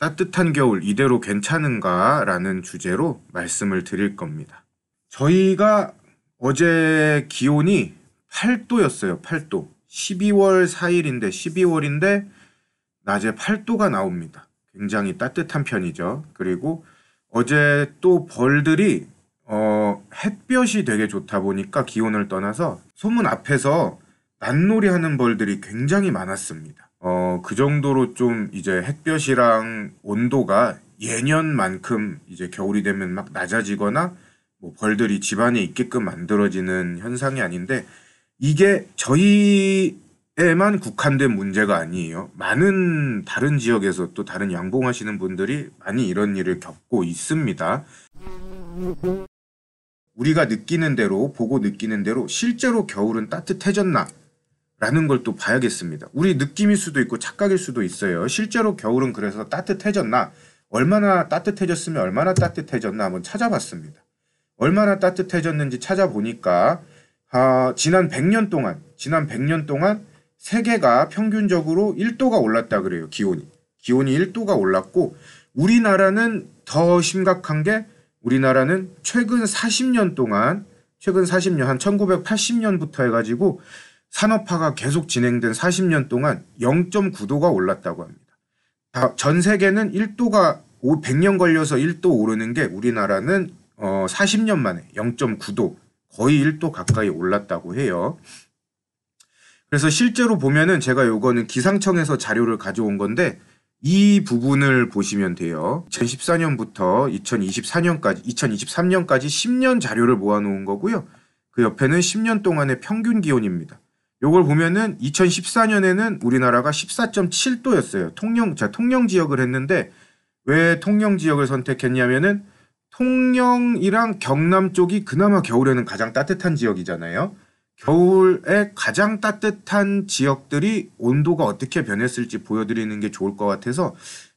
따뜻한 겨울 이대로 괜찮은가 라는 주제로 말씀을 드릴 겁니다. 저희가 어제 기온이 8도였어요. 8도. 12월 4일인데 12월인데 낮에 8도가 나옵니다. 굉장히 따뜻한 편이죠. 그리고 어제 또 벌들이 햇볕이 되게 좋다 보니까 기온을 떠나서 소문 앞에서 낫놀이 하는 벌들이 굉장히 많았습니다. 그 정도로 좀 이제 햇볕이랑 온도가 예년만큼 이제 겨울이 되면 막 낮아지거나 뭐 벌들이 집안에 있게끔 만들어지는 현상이 아닌데 이게 저희에만 국한된 문제가 아니에요. 많은 다른 지역에서 또 다른 양봉하시는 분들이 많이 이런 일을 겪고 있습니다. 우리가 느끼는 대로 보고 느끼는 대로 실제로 겨울은 따뜻해졌나? 라는 걸 또 봐야겠습니다. 우리 느낌일 수도 있고 착각일 수도 있어요. 실제로 겨울은 그래서 따뜻해졌나? 얼마나 따뜻해졌으면 얼마나 따뜻해졌나 한번 찾아봤습니다. 얼마나 따뜻해졌는지 찾아보니까 지난 100년 동안 세계가 평균적으로 1도가 올랐다 그래요. 기온이 1도가 올랐고 우리나라는 더 심각한 게 우리나라는 최근 40년 한 1980년부터 해가지고 산업화가 계속 진행된 40년 동안 0.9도가 올랐다고 합니다. 전 세계는 100년 걸려서 1도 오르는 게 우리나라는 40년 만에 0.9도 거의 1도 가까이 올랐다고 해요. 그래서 실제로 보면은 제가 요거는 기상청에서 자료를 가져온 건데 이 부분을 보시면 돼요. 2014년부터 2023년까지 10년 자료를 모아놓은 거고요. 그 옆에는 10년 동안의 평균 기온입니다. 요걸 보면은 2014년에는 우리나라가 14.7도였어요. 통영 지역을 했는데 왜 통영 지역을 선택했냐면은 통영이랑 경남 쪽이 그나마 겨울에는 가장 따뜻한 지역이잖아요. 겨울에 가장 따뜻한 지역들이 온도가 어떻게 변했을지 보여드리는 게 좋을 것 같아서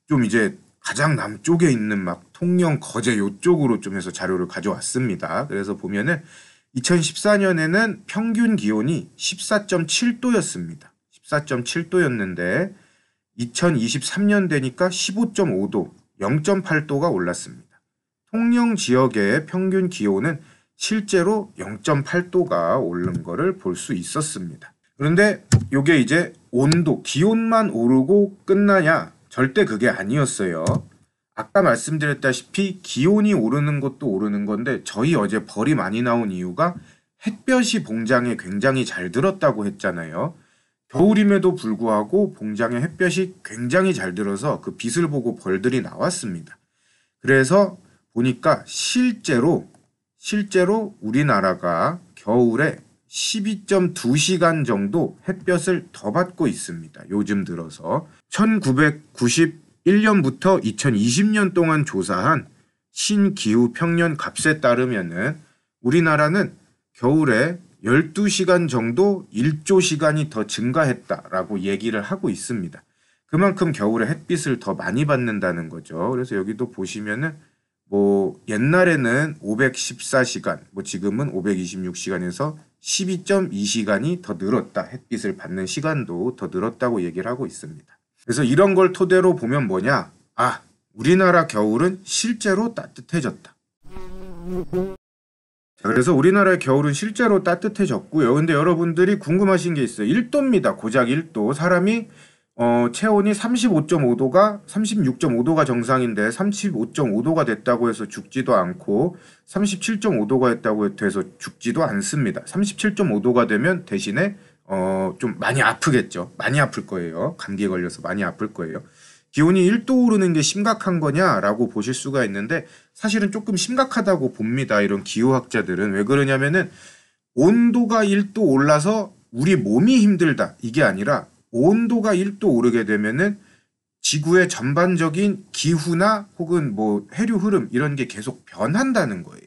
좀 이제 가장 남쪽에 있는 막 통영, 거제 요쪽으로 좀 해서 자료를 가져왔습니다. 그래서 보면은 2014년에는 평균 기온이 14.7도였습니다. 14.7도였는데 2023년 되니까 15.5도, 0.8도가 올랐습니다. 통영 지역의 평균 기온은 실제로 0.8도가 오른 거를 볼 수 있었습니다. 그런데 이게 이제 온도, 기온만 오르고 끝나냐? 절대 그게 아니었어요. 아까 말씀드렸다시피 기온이 오르는 것도 오르는 건데 저희 어제 벌이 많이 나온 이유가 햇볕이 봉장에 굉장히 잘 들었다고 했잖아요. 겨울임에도 불구하고 봉장에 햇볕이 굉장히 잘 들어서 그 빛을 보고 벌들이 나왔습니다. 그래서 보니까 실제로 우리나라가 겨울에 12.2시간 정도 햇볕을 더 받고 있습니다. 요즘 들어서 1991년부터 2020년 동안 조사한 신기후 평년 값에 따르면은 우리나라는 겨울에 12시간 정도 일조 시간이 더 증가했다라고 얘기를 하고 있습니다. 그만큼 겨울에 햇빛을 더 많이 받는다는 거죠. 그래서 여기도 보시면은 뭐 옛날에는 514시간, 뭐 지금은 526시간에서 12.2시간이 더 늘었다. 햇빛을 받는 시간도 더 늘었다고 얘기를 하고 있습니다. 그래서 이런 걸 토대로 보면 뭐냐? 우리나라 겨울은 실제로 따뜻해졌다. 자, 그래서 우리나라의 겨울은 실제로 따뜻해졌고요. 근데 여러분들이 궁금하신 게 있어요. 1도입니다. 고작 1도. 사람이 체온이 36.5도가 정상인데 35.5도가 됐다고 해서 죽지도 않고 37.5도가 됐다고 해서 죽지도 않습니다. 37.5도가 되면 대신에 좀 많이 아프겠죠. 많이 아플 거예요. 감기에 걸려서 많이 아플 거예요. 기온이 1도 오르는 게 심각한 거냐라고 보실 수가 있는데 사실은 조금 심각하다고 봅니다. 이런 기후학자들은. 왜 그러냐면은 온도가 1도 올라서 우리 몸이 힘들다. 이게 아니라 온도가 1도 오르게 되면은 지구의 전반적인 기후나 혹은 뭐 해류 흐름 이런 게 계속 변한다는 거예요.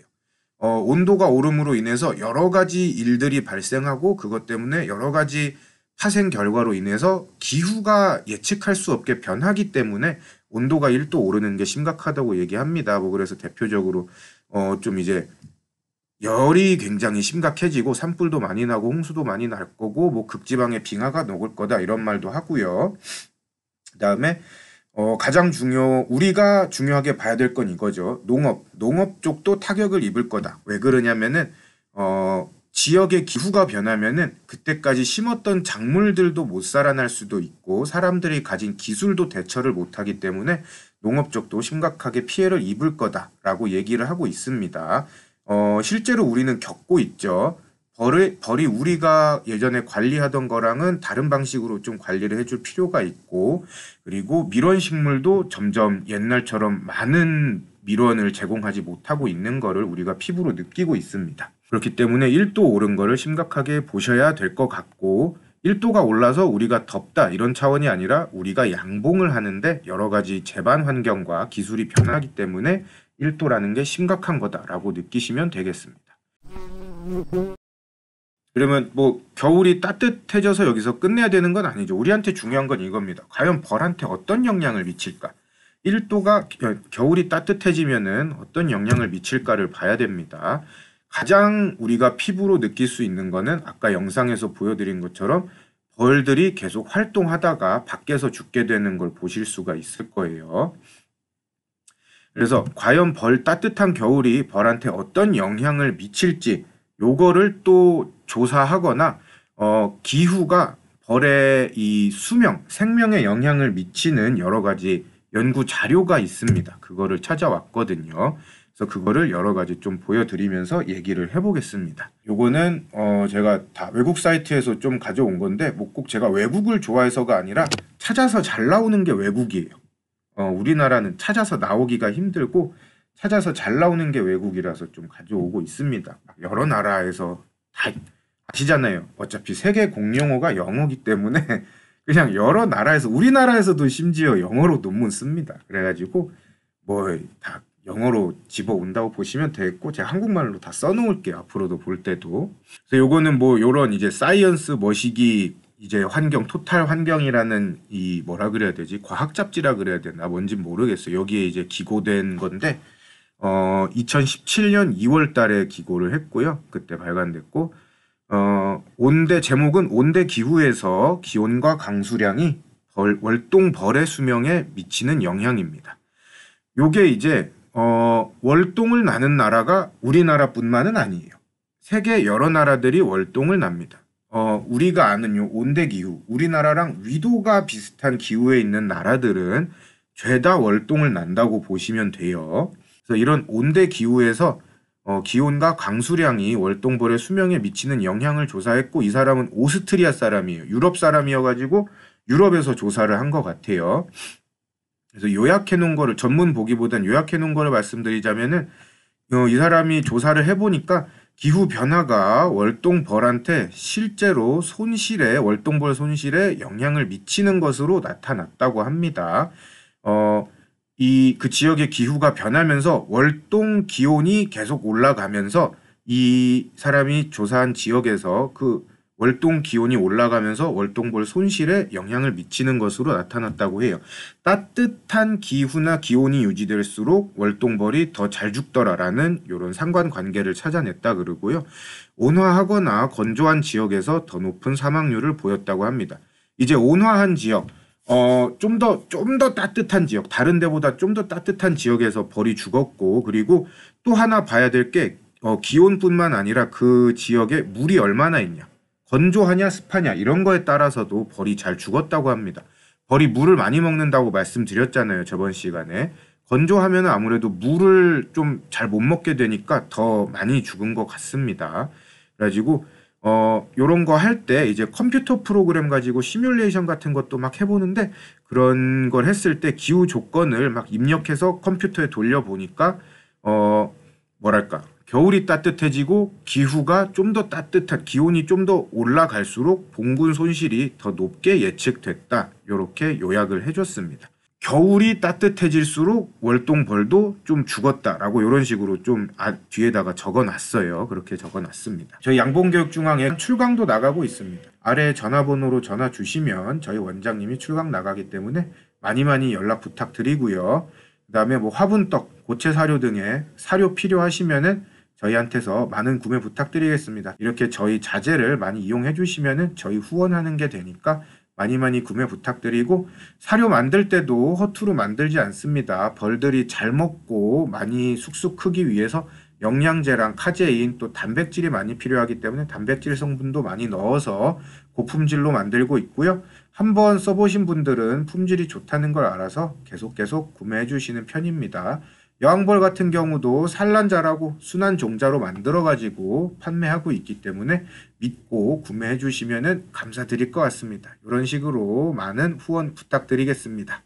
온도가 오름으로 인해서 여러 가지 일들이 발생하고 그것 때문에 여러 가지 파생 결과로 인해서 기후가 예측할 수 없게 변하기 때문에 온도가 1도 오르는 게 심각하다고 얘기합니다. 뭐 그래서 대표적으로 좀 이제 열이 굉장히 심각해지고 산불도 많이 나고 홍수도 많이 날 거고 뭐 극지방에 빙하가 녹을 거다 이런 말도 하고요. 그다음에 가장 우리가 중요하게 봐야 될 건 이거죠. 농업 쪽도 타격을 입을 거다. 왜 그러냐면은 지역의 기후가 변하면은 그때까지 심었던 작물들도 못 살아날 수도 있고 사람들이 가진 기술도 대처를 못하기 때문에 농업 쪽도 심각하게 피해를 입을 거다라고 얘기를 하고 있습니다. 실제로 우리는 겪고 있죠. 벌이 우리가 예전에 관리하던 거랑은 다른 방식으로 좀 관리를 해줄 필요가 있고, 그리고 밀원식물도 점점 옛날처럼 많은 밀원을 제공하지 못하고 있는 거를 우리가 피부로 느끼고 있습니다. 그렇기 때문에 1도 오른 거를 심각하게 보셔야 될 것 같고, 1도가 올라서 우리가 덥다 이런 차원이 아니라 우리가 양봉을 하는데 여러 가지 재반 환경과 기술이 변하기 때문에 1도라는 게 심각한 거다라고 느끼시면 되겠습니다. 그러면 뭐 겨울이 따뜻해져서 여기서 끝내야 되는 건 아니죠. 우리한테 중요한 건 이겁니다. 과연 벌한테 어떤 영향을 미칠까? 1도가 겨울이 따뜻해지면은 어떤 영향을 미칠까를 봐야 됩니다. 가장 우리가 피부로 느낄 수 있는 거는 아까 영상에서 보여드린 것처럼 벌들이 계속 활동하다가 밖에서 죽게 되는 걸 보실 수가 있을 거예요. 그래서 과연 따뜻한 겨울이 벌한테 어떤 영향을 미칠지 요거를 또 조사하거나 기후가 벌의 이 생명에 영향을 미치는 여러 가지 연구 자료가 있습니다. 그거를 찾아왔거든요. 그래서 그거를 여러 가지 좀 보여드리면서 얘기를 해보겠습니다. 요거는 제가 다 외국 사이트에서 좀 가져온 건데 뭐 꼭 제가 외국을 좋아해서가 아니라 찾아서 잘 나오는 게 외국이에요. 우리나라는 찾아서 나오기가 힘들고 찾아서 잘 나오는 게 외국이라서 좀 가져오고 있습니다. 여러 나라에서 다 아시잖아요. 어차피 세계 공용어가 영어기 때문에 그냥 여러 나라에서 우리나라에서도 심지어 영어로 논문 씁니다. 그래가지고 뭐 다 영어로 집어온다고 보시면 되겠고 제가 한국말로 다 써놓을게요. 앞으로도 볼 때도. 그래서 요거는 뭐 요런 이제 사이언스 머시기 이제 토탈 환경이라는 이 뭐라 그래야 되지? 과학 잡지라 그래야 되나? 뭔진 모르겠어요. 여기에 이제 기고된 건데 2017년 2월 달에 기고를 했고요. 그때 발간됐고 제목은 온대 기후에서 기온과 강수량이 월동벌의 수명에 미치는 영향입니다. 요게 이제 월동을 나는 나라가 우리나라뿐만은 아니에요. 세계 여러 나라들이 월동을 납니다. 우리가 아는 요 온대 기후, 우리나라랑 위도가 비슷한 기후에 있는 나라들은 죄다 월동을 난다고 보시면 돼요. 그래서 이런 온대 기후에서 기온과 강수량이 월동벌의 수명에 미치는 영향을 조사했고 이 사람은 오스트리아 사람이에요. 유럽 사람이어가지고 유럽에서 조사를 한 것 같아요. 그래서 요약해 놓은 거를 전문 보기보단 요약해 놓은 거를 말씀드리자면은 이 사람이 조사를 해보니까 기후 변화가 월동벌한테 실제로 월동벌 손실에 영향을 미치는 것으로 나타났다고 합니다. 그 지역의 기후가 변하면서 월동 기온이 계속 올라가면서 이 사람이 조사한 지역에서 그 월동 기온이 올라가면서 월동벌 손실에 영향을 미치는 것으로 나타났다고 해요. 따뜻한 기후나 기온이 유지될수록 월동벌이 더 잘 죽더라라는 이런 상관관계를 찾아냈다 그러고요. 온화하거나 건조한 지역에서 더 높은 사망률을 보였다고 합니다. 이제 온화한 지역, 좀 더 따뜻한 지역, 다른 데보다 좀 더 따뜻한 지역에서 벌이 죽었고, 그리고 또 하나 봐야 될 게 기온뿐만 아니라 그 지역에 물이 얼마나 있냐, 건조하냐 습하냐 이런 거에 따라서도 벌이 잘 죽었다고 합니다. 벌이 물을 많이 먹는다고 말씀드렸잖아요, 저번 시간에. 건조하면 아무래도 물을 좀 잘 못 먹게 되니까 더 많이 죽은 것 같습니다. 그래가지고 요런 거 할 때 이제 컴퓨터 프로그램 가지고 시뮬레이션 같은 것도 막 해보는데 그런 걸 했을 때 기후 조건을 막 입력해서 컴퓨터에 돌려보니까 뭐랄까, 겨울이 따뜻해지고 기후가 좀 더 기온이 좀 더 올라갈수록 봉군 손실이 더 높게 예측됐다. 요렇게 요약을 해줬습니다. 겨울이 따뜻해질수록 월동벌도 좀 죽었다라고 이런 식으로 좀 뒤에다가 적어놨어요. 그렇게 적어놨습니다. 저희 양봉교육중앙에 출강도 나가고 있습니다. 아래 전화번호로 전화 주시면 저희 원장님이 출강 나가기 때문에 많이 연락 부탁드리고요. 그 다음에 뭐 화분떡, 고체 사료 등의 사료 필요하시면은 저희한테서 많은 구매 부탁드리겠습니다. 이렇게 저희 자재를 많이 이용해 주시면은 저희 후원하는 게 되니까 많이 구매 부탁드리고 사료 만들 때도 허투루 만들지 않습니다. 벌들이 잘 먹고 많이 쑥쑥 크기 위해서 영양제랑 카제인 또 단백질이 많이 필요하기 때문에 단백질 성분도 많이 넣어서 고품질로 만들고 있고요. 한번 써보신 분들은 품질이 좋다는 걸 알아서 계속 구매해 주시는 편입니다. 여왕벌 같은 경우도 산란자라고 순한 종자로 만들어 가지고 판매하고 있기 때문에 믿고 구매해 주시면 감사드릴 것 같습니다. 이런 식으로 많은 후원 부탁드리겠습니다.